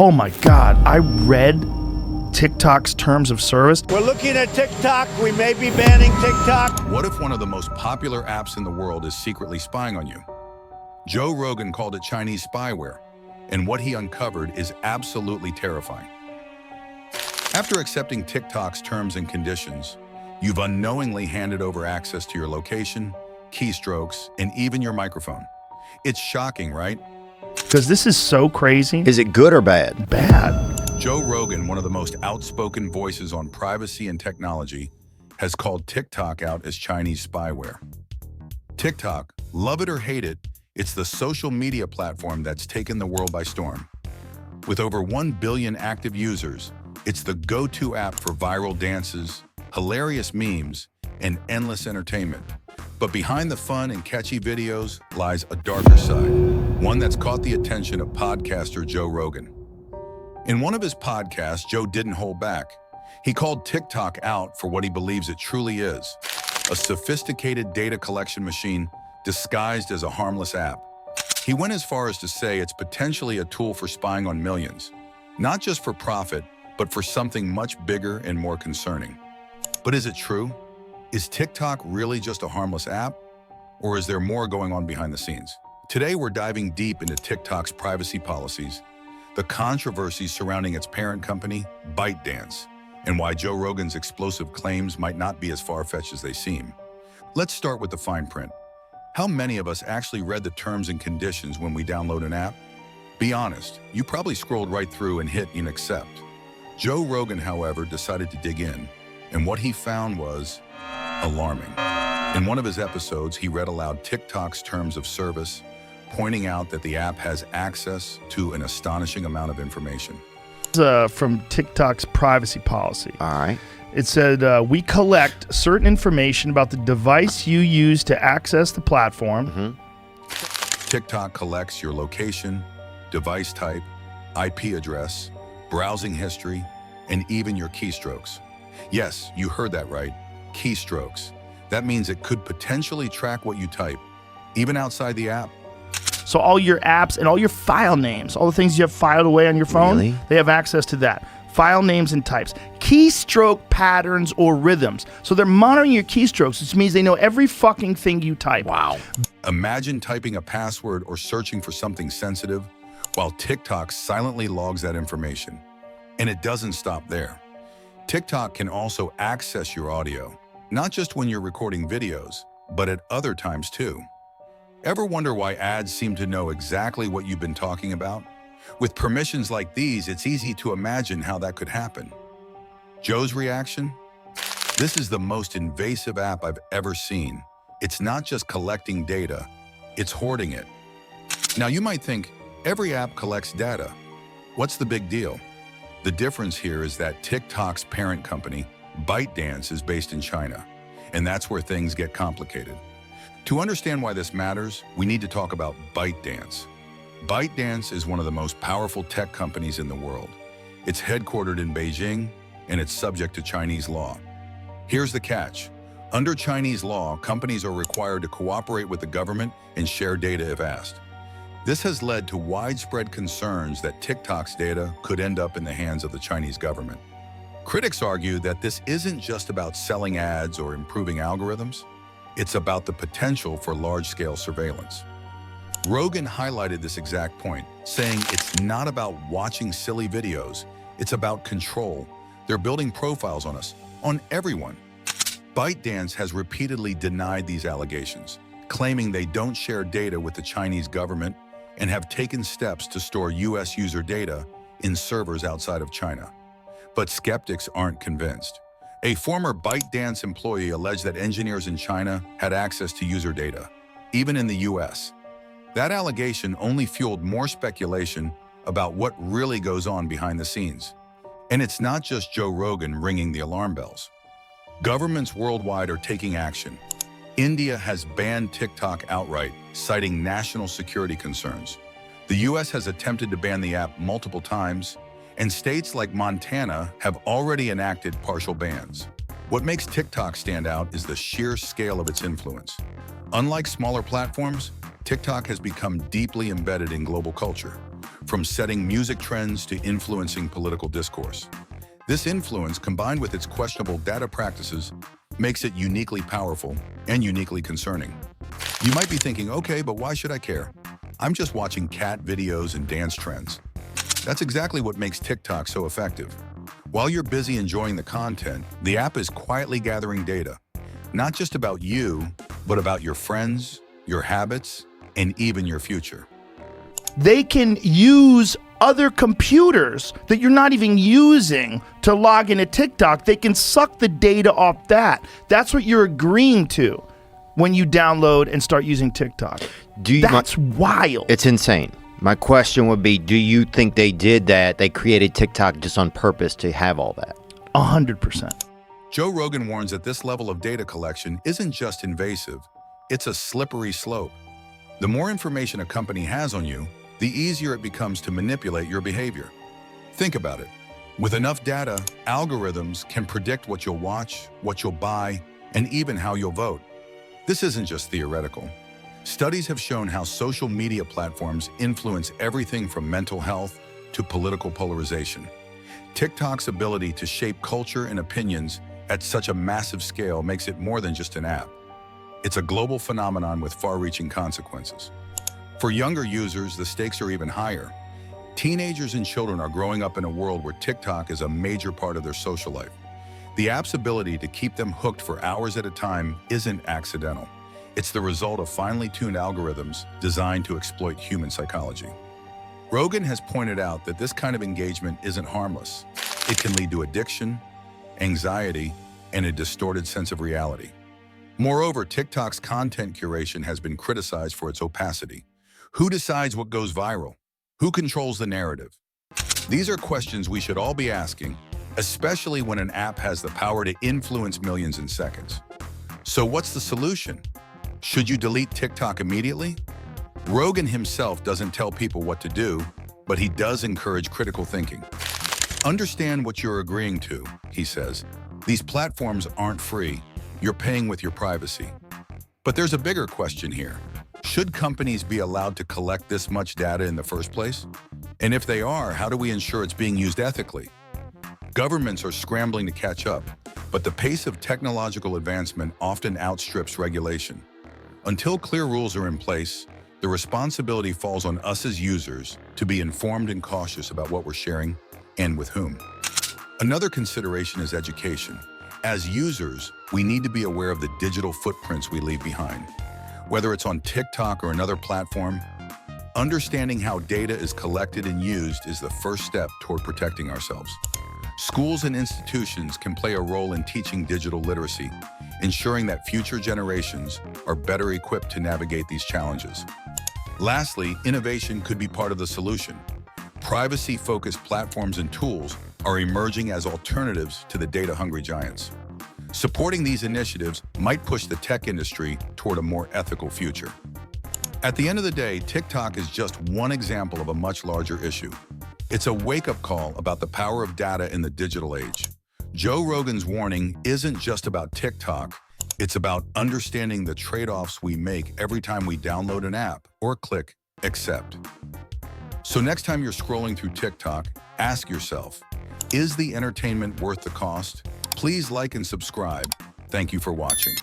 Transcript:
Oh my God, I read TikTok's terms of service. We're looking at TikTok. We may be banning TikTok. What if one of the most popular apps in the world is secretly spying on you? Joe Rogan called it Chinese spyware, and what he uncovered is absolutely terrifying. After accepting TikTok's terms and conditions, you've unknowingly handed over access to your location, keystrokes, and even your microphone. It's shocking, right? Because this is so crazy. Is it good or bad? Bad. Joe Rogan, one of the most outspoken voices on privacy and technology, has called TikTok out as Chinese spyware. TikTok, love it or hate it, it's the social media platform that's taken the world by storm. With over 1 billion active users, it's the go-to app for viral dances, hilarious memes, and endless entertainment. But behind the fun and catchy videos lies a darker side, one that's caught the attention of podcaster Joe Rogan. In one of his podcasts, Joe didn't hold back. He called TikTok out for what he believes it truly is, a sophisticated data collection machine disguised as a harmless app. He went as far as to say it's potentially a tool for spying on millions, not just for profit, but for something much bigger and more concerning. But is it true? Is TikTok really just a harmless app? Or is there more going on behind the scenes? Today, we're diving deep into TikTok's privacy policies, the controversies surrounding its parent company, ByteDance, and why Joe Rogan's explosive claims might not be as far-fetched as they seem. Let's start with the fine print. How many of us actually read the terms and conditions when we download an app? Be honest, you probably scrolled right through and hit accept. Joe Rogan, however, decided to dig in, and what he found was alarming. In one of his episodes, he read aloud TikTok's terms of service, pointing out that the app has access to an astonishing amount of information. From TikTok's privacy policy. All right. It said, we collect certain information about the device you use to access the platform. TikTok collects your location, device type, IP address, browsing history, and even your keystrokes. Yes, you heard that right, keystrokes. That means it could potentially track what you type, even outside the app. So all your apps and all your file names, all the things you have filed away on your phone, Really? they have access to that. File names and types, keystroke patterns or rhythms. So they're monitoring your keystrokes, which means they know every fucking thing you type. Wow. Imagine typing a password or searching for something sensitive while TikTok silently logs that information. And it doesn't stop there. TikTok can also access your audio, not just when you're recording videos, but at other times too. Ever wonder why ads seem to know exactly what you've been talking about? With permissions like these, it's easy to imagine how that could happen. Joe's reaction? This is the most invasive app I've ever seen. It's not just collecting data, it's hoarding it. Now you might think, every app collects data. What's the big deal? The difference here is that TikTok's parent company, ByteDance, is based in China, and that's where things get complicated. To understand why this matters, we need to talk about ByteDance. ByteDance is one of the most powerful tech companies in the world. It's headquartered in Beijing, and it's subject to Chinese law. Here's the catch. Under Chinese law, companies are required to cooperate with the government and share data if asked. This has led to widespread concerns that TikTok's data could end up in the hands of the Chinese government. Critics argue that this isn't just about selling ads or improving algorithms. It's about the potential for large-scale surveillance. Rogan highlighted this exact point, saying it's not about watching silly videos, it's about control. They're building profiles on us, on everyone. ByteDance has repeatedly denied these allegations, claiming they don't share data with the Chinese government and have taken steps to store US user data in servers outside of China. But skeptics aren't convinced. A former ByteDance employee alleged that engineers in China had access to user data, even in the US. That allegation only fueled more speculation about what really goes on behind the scenes. And it's not just Joe Rogan ringing the alarm bells. Governments worldwide are taking action. India has banned TikTok outright, citing national security concerns. The US has attempted to ban the app multiple times, and states like Montana have already enacted partial bans. What makes TikTok stand out is the sheer scale of its influence. Unlike smaller platforms, TikTok has become deeply embedded in global culture. from setting music trends to influencing political discourse. This influence, combined with its questionable data practices, makes it uniquely powerful and uniquely concerning. You might be thinking, okay, but why should I care? I'm just watching cat videos and dance trends. That's exactly what makes TikTok so effective. While you're busy enjoying the content, the app is quietly gathering data, not just about you, but about your friends, your habits, and even your future. They can use other computers that you're not even using to log into TikTok. They can suck the data off that. That's what you're agreeing to when you download and start using TikTok. That's wild. It's insane. My question would be, do you think they did that? They created TikTok just on purpose to have all that? 100%. Joe Rogan warns that this level of data collection isn't just invasive, it's a slippery slope. The more information a company has on you, the easier it becomes to manipulate your behavior. Think about it. With enough data, algorithms can predict what you'll watch, what you'll buy, and even how you'll vote. This isn't just theoretical. Studies have shown how social media platforms influence everything from mental health to political polarization. TikTok's ability to shape culture and opinions at such a massive scale makes it more than just an app. It's a global phenomenon with far-reaching consequences. For younger users, the stakes are even higher. Teenagers and children are growing up in a world where TikTok is a major part of their social life. The app's ability to keep them hooked for hours at a time isn't accidental. It's the result of finely tuned algorithms designed to exploit human psychology. Rogan has pointed out that this kind of engagement isn't harmless. It can lead to addiction, anxiety, and a distorted sense of reality. Moreover, TikTok's content curation has been criticized for its opacity. Who decides what goes viral? Who controls the narrative? These are questions we should all be asking, especially when an app has the power to influence millions in seconds. So what's the solution? Should you delete TikTok immediately? Rogan himself doesn't tell people what to do, but he does encourage critical thinking. Understand what you're agreeing to, he says. These platforms aren't free. You're paying with your privacy. But there's a bigger question here. Should companies be allowed to collect this much data in the first place? And if they are, how do we ensure it's being used ethically? Governments are scrambling to catch up, but the pace of technological advancement often outstrips regulation. Until clear rules are in place, the responsibility falls on us as users to be informed and cautious about what we're sharing and with whom. Another consideration is education. As users, we need to be aware of the digital footprints we leave behind. Whether it's on TikTok or another platform, understanding how data is collected and used is the first step toward protecting ourselves. Schools and institutions can play a role in teaching digital literacy, ensuring that future generations are better equipped to navigate these challenges. Lastly, innovation could be part of the solution. Privacy-focused platforms and tools are emerging as alternatives to the data-hungry giants. Supporting these initiatives might push the tech industry toward a more ethical future. At the end of the day, TikTok is just one example of a much larger issue. It's a wake-up call about the power of data in the digital age. Joe Rogan's warning isn't just about TikTok, it's about understanding the trade-offs we make every time we download an app or click accept. So next time you're scrolling through TikTok, ask yourself, is the entertainment worth the cost? Please like and subscribe. Thank you for watching.